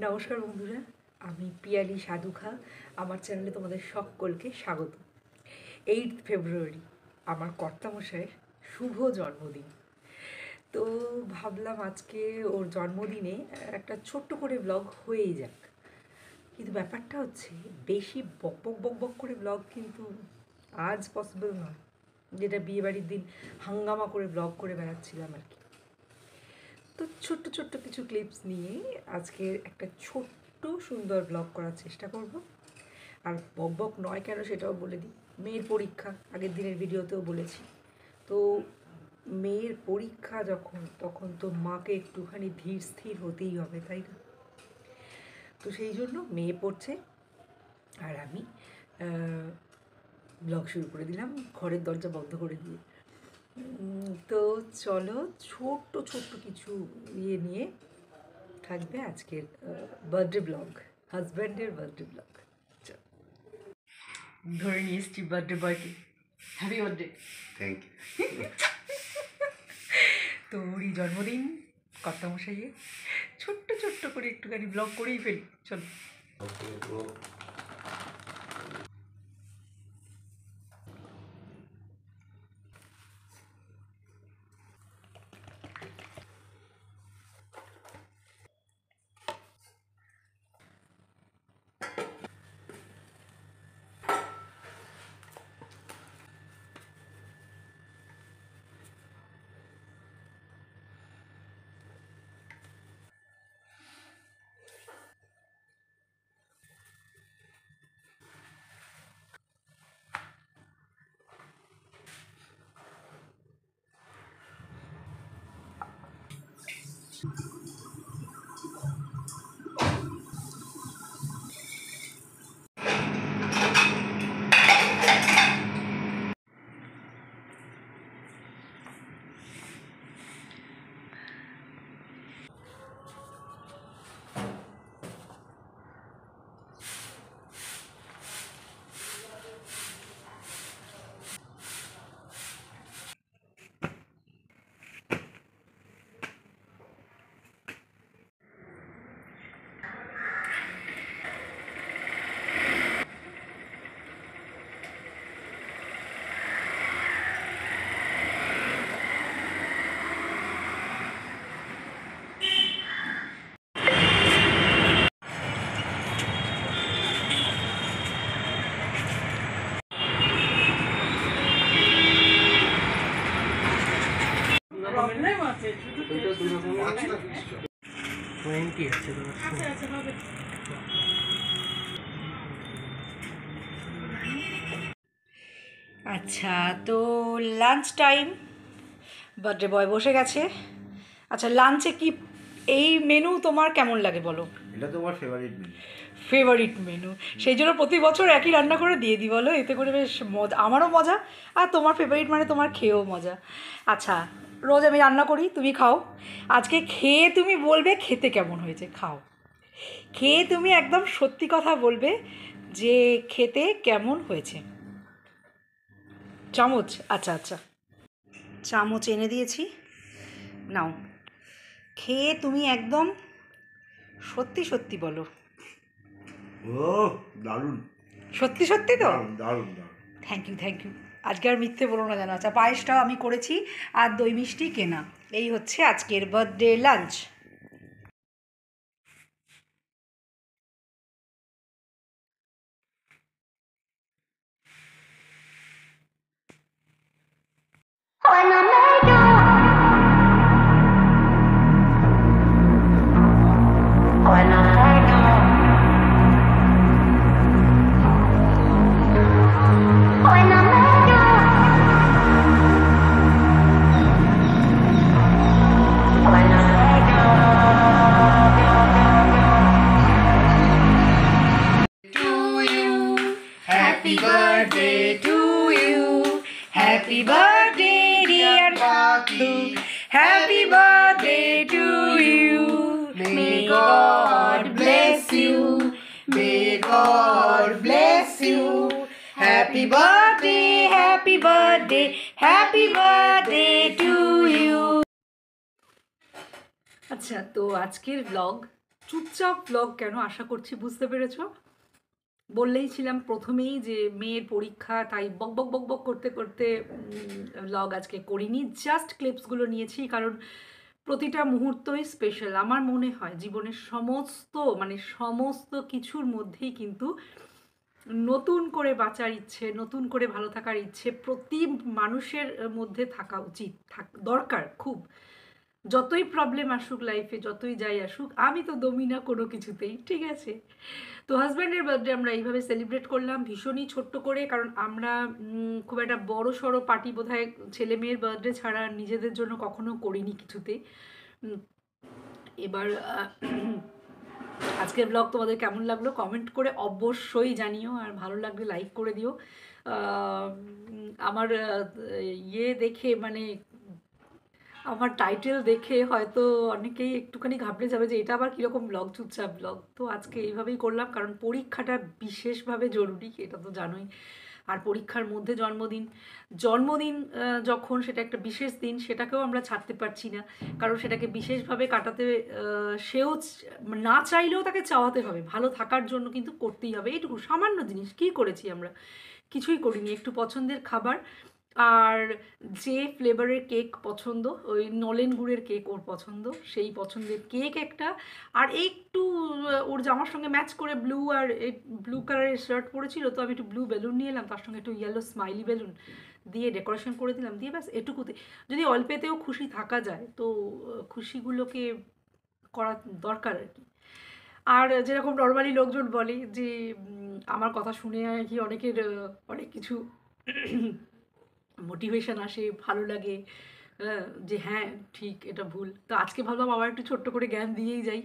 নমস্কার বন্ধুরা, আমি পিয়ালি সাধুখা। আমার চ্যানেলে তোমাদের সকলকে স্বাগত। 8 ফেব্রুয়ারি আমার কর্তামশাইয়ের শুভ জন্মদিন। তো ভাবলাম আজকে ওর জন্মদিনে একটা ছোট্ট করে ব্লগ হয়েই যাক। কিন্তু ব্যাপারটা হচ্ছে বেশি বকবক বকবক করে ব্লগ কিন্তু আজ পসিবল নয়, যেটা বিয়েবাড়ির দিন হাঙ্গামা করে ব্লগ করে বেড়াচ্ছিলাম আর কি। তো ছোট্ট ছোট্ট কিছু ক্লিপস নিয়ে আজকে একটা ছোট্ট সুন্দর ব্লগ করার চেষ্টা করব। আর বক নয় কেন সেটাও বলে দিই, মেয়ের পরীক্ষা আগের দিনের ভিডিওতেও বলেছি। তো মেয়ের পরীক্ষা যখন, তখন তো মাকে একটুখানি ধীর স্থির হতেই হবে, তাই না? তো সেই জন্য মেয়ে পড়ছে আর আমি ব্লগ শুরু করে দিলাম ঘরের দরজা বন্ধ করে দিয়ে। তো চলো ছোট্ট ছোট্ট কিছু ইয়ে নিয়ে থাকবে আজকের বার্থডে ব্লগ, হাজব্যান্ডের বার্থডে ব্লগ। ধরে নিয়ে এসছি বার্থডে বয়কে। Happy birthday. Thank you. তো ওরই জন্মদিন, কর্তামশাইয়ে ছোট্ট ছোট্ট করে একটুখানি ব্লগ করেই ফেলি, চলো। আচ্ছা, তো লাঞ্চ টাইম, বার্থডে বয় বসে গেছে। আচ্ছা, লাঞ্চে কি এই মেনু তোমার কেমন লাগে বলো? এটা তোমার ফেভারিট মেনু। ফেভারিট মেনু, সেই জন্য প্রতি বছর একই রান্না করে দিয়ে দিই বলো, এতে করে বেশ মজা, আমারও মজা আর তোমার ফেভারিট মানে তোমার খেয়েও মজা। আচ্ছা, রোজ আমি রান্না করি, তুমি খাও। আজকে খেয়ে তুমি বলবে খেতে কেমন হয়েছে, খাও। খেয়ে তুমি একদম সত্যি কথা বলবে যে খেতে কেমন হয়েছে। চামচ, আচ্ছা আচ্ছা, চামচ এনে দিয়েছি, নাও। খেয়ে তুমি একদম সত্যি সত্যি বলো। ও দারুণ, সত্যি সত্যি তো? দারুণ দারুণ দারুণ। Thank you thank you. আজকে আর মিথ্যে বলো না জানো। আচ্ছা, পায়েসটাও আমি করেছি আর দই মিষ্টি কেনা। এই হচ্ছে আজকের birthday lunch. Happy birthday to you. Happy birthday, dear Patu. Happy birthday to you. May God bless you. May God bless you. Happy birthday, happy birthday, happy birthday to you. আচ্ছা, তো আজকের ব্লগ চুপচাপ blog কেন আশা করছি বুঝতে পেরেছো। বললেই ছিলাম প্রথমেই যে মেয়ের পরীক্ষা, তাই বক বক বক বক করতে করতে ব্লগ আজকে করিনি, জাস্ট ক্লিপসগুলো নিয়েছি কারণ প্রতিটা মুহূর্তই স্পেশাল। আমার মনে হয় জীবনের সমস্ত কিছুর মধ্যেই কিন্তু নতুন করে বাঁচার ইচ্ছে, নতুন করে ভালো থাকার ইচ্ছে প্রতি মানুষের মধ্যে থাকা উচিত, দরকার খুব। যতই প্রবলেম আসুক লাইফে, যতই যাই আসুক, আমি তো দমি না কোনো কিছুতেই, ঠিক আছে। তো হাজব্যান্ডের বার্থডে আমরা এইভাবে সেলিব্রেট করলাম ভীষণই ছোট্ট করে, কারণ আমরা খুব একটা বড় সড়ো পার্টি বোধহয় ছেলে মেয়ের বার্থডে ছাড়া নিজেদের জন্য কখনো করিনি কিছুতেই। এবার আজকের ব্লগ তোমাদের কেমন লাগলো কমেন্ট করে অবশ্যই জানিও, আর ভালো লাগলে লাইক করে দিও। আমার ইয়ে দেখে মানে আমার টাইটেল দেখে হয়তো অনেকেই একটুখানি ঘাবড়ে যাবে যে এটা আবার কীরকম ব্লগ, চুপচাপ ব্লগ। তো আজকে এইভাবেই করলাম কারণ পরীক্ষাটা বিশেষভাবে জরুরি, এটা তো জানোই। আর পরীক্ষার মধ্যে জন্মদিন যখন সেটা একটা বিশেষ দিন, সেটাকেও আমরা ছাড়তে পারছি না, কারণ সেটাকে বিশেষভাবে কাটাতে সেও না চাইলেও তাকে চাওয়াতে হবে, ভালো থাকার জন্য কিন্তু করতেই হবে। এইটুকু সামান্য জিনিস কী করেছি আমরা, কিছুই করিনি। একটু পছন্দের খাবার, আর যে ফ্লেভারের কেক পছন্দ, ওই নলেন গুড়ের কেক ওর পছন্দ, সেই পছন্দের কেক একটা, আর একটু ওর জামার সঙ্গে ম্যাচ করে ব্লু কালারের শার্ট পরেছিল, তো আমি একটু ব্লু বেলুন নিয়ে এলাম, তার সঙ্গে একটু ইয়েলো স্মাইলি বেলুন দিয়ে ডেকোরেশন করে দিলাম, দিয়ে ব্যাস এটুকুতে যদি অল্পেতেও খুশি থাকা যায় তো খুশিগুলোকে করা দরকার আর কি। আর যেরকম নর্মালি লোকজন বলে যে আমার কথা শুনে আর কি অনেকের অনেক কিছু মোটিভেশন আসে, ভালো লাগে, যে হ্যাঁ ঠিক এটা ভুল। তো আজকে ভাবলাম আবার একটু ছোট্ট করে জ্ঞান দিয়েই যাই।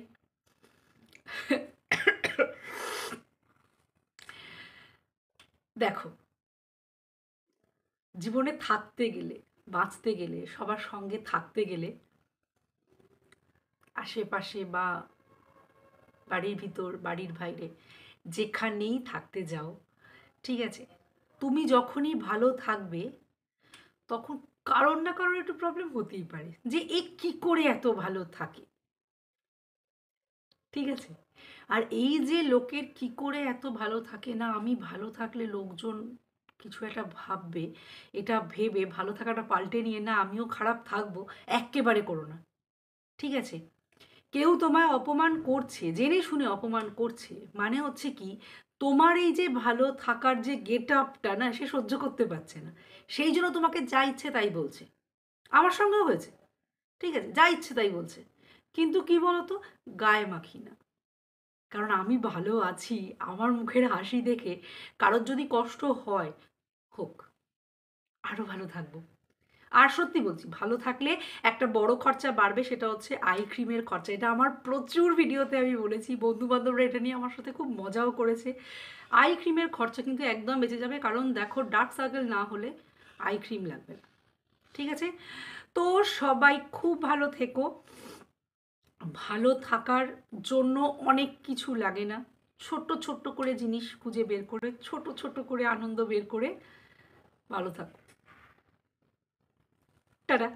দেখো, জীবনে থাকতে গেলে, বাঁচতে গেলে, সবার সঙ্গে থাকতে গেলে, আশেপাশে বা বাড়ির ভিতর বাড়ির বাইরে যেখানেই থাকতে যাও, ঠিক আছে, তুমি যখনই ভালো থাকবে তখন কারোর না কারোর একটু প্রবলেম হতেই পারে যে এ কী করে এত ভালো থাকে, ঠিক আছে। আর এই যে লোকের কি করে এত ভালো থাকে না, আমি ভালো থাকলে লোকজন কিছু একটা ভাববে, এটা ভেবে ভালো থাকাটা পাল্টে নিয়ে না আমিও খারাপ থাকবো, এক্কেবারে করো না, ঠিক আছে। কেউ তোমায় অপমান করছে, জেনে শুনে অপমান করছে, মানে হচ্ছে কি তোমার এই যে ভালো থাকার যে গেট আপটা না সে সহ্য করতে পারছে না, সেই জন্য তোমাকে যা ইচ্ছে তাই বলছে। আমার সঙ্গেও হয়েছে, ঠিক আছে, যা ইচ্ছে তাই বলছে, কিন্তু কি বলতো, গায়ে মাখি না, কারণ আমি ভালো আছি, আমার মুখের হাসি দেখে কারোর যদি কষ্ট হয় হোক, আরও ভালো থাকবো। আর সত্যি বলছি, ভালো থাকলে একটা বড় খরচা বাড়বে, সেটা হচ্ছে আই ক্রিমের খরচা। এটা আমার প্রচুর ভিডিওতে আমি বলেছি, বন্ধুবান্ধবরা এটা নিয়ে আমার সাথে খুব মজাও করেছে। আই ক্রিমের খরচা কিন্তু একদম বেঁচে যাবে, কারণ দেখো ডার্ক সার্কেল না হলে আই ক্রিম লাগবে না, ঠিক আছে। তো সবাই খুব ভালো থেকো। ভালো থাকার জন্য অনেক কিছু লাগে না, ছোট্ট ছোট্ট করে জিনিস খুঁজে বের করে, ছোট ছোট করে আনন্দ বের করে ভালো থাকো। টাটা।